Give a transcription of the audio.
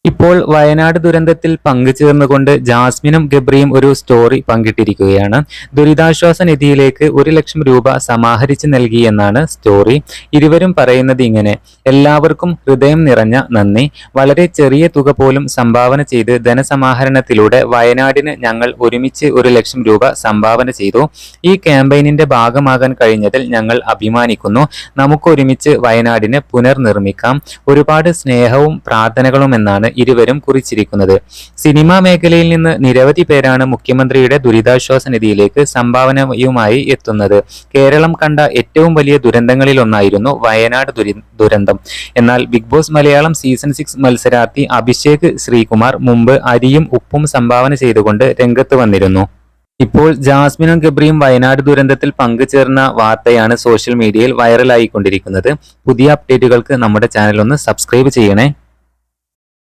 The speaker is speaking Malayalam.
ഇപ്പോൾ വയനാട് ദുരന്തത്തിൽ പങ്കുചേർന്നുകൊണ്ട് ജാസ്മിനും ഗബ്രിയും ഒരു സ്റ്റോറി പങ്കിട്ടിരിക്കുകയാണ്. ദുരിതാശ്വാസ നിധിയിലേക്ക് 1,00,000 രൂപ സമാഹരിച്ച് നൽകിയെന്നാണ് സ്റ്റോറി. ഇരുവരും പറയുന്നത് ഇങ്ങനെ: എല്ലാവർക്കും ഹൃദയം നിറഞ്ഞ നന്ദി. വളരെ ചെറിയ തുക പോലും സംഭാവന ചെയ്ത് ധനസമാഹരണത്തിലൂടെ വയനാടിന് ഞങ്ങൾ ഒരുമിച്ച് 1,00,000 രൂപ സംഭാവന ചെയ്തു. ഈ ക്യാമ്പയിനിന്റെ ഭാഗമാകാൻ കഴിഞ്ഞതിൽ ഞങ്ങൾ അഭിമാനിക്കുന്നു. നമുക്കൊരുമിച്ച് വയനാടിനെ പുനർനിർമ്മിക്കാം. ഒരുപാട് സ്നേഹവും പ്രാർത്ഥനകളുമെന്നാണ് ഇരുവരും കുറിച്ചിരിക്കുന്നത്. സിനിമാ മേഖലയിൽ നിന്ന് നിരവധി പേരാണ് മുഖ്യമന്ത്രിയുടെ ദുരിതാശ്വാസ നിധിയിലേക്ക് സംഭാവനയുമായി എത്തുന്നത്. കേരളം കണ്ട ഏറ്റവും വലിയ ദുരന്തങ്ങളിലൊന്നായിരുന്നു വയനാട് ദുരന്തം. എന്നാൽ ബിഗ് ബോസ് മലയാളം സീസൺ 6 മത്സരാർത്ഥി അഭിഷേക് ശ്രീകുമാർ മുമ്പ് അരിയും ഉപ്പും സംഭാവന ചെയ്തുകൊണ്ട് രംഗത്ത് വന്നിരുന്നു. ഇപ്പോൾ ജാസ്മിനും ഗബ്രിയും വയനാട് ദുരന്തത്തിൽ പങ്കുചേർന്ന വാർത്തയാണ് സോഷ്യൽ മീഡിയയിൽ വൈറലായിക്കൊണ്ടിരിക്കുന്നത്. പുതിയ അപ്ഡേറ്റുകൾക്ക് നമ്മുടെ ചാനൽ ഒന്ന് സബ്സ്ക്രൈബ് ചെയ്യണേ.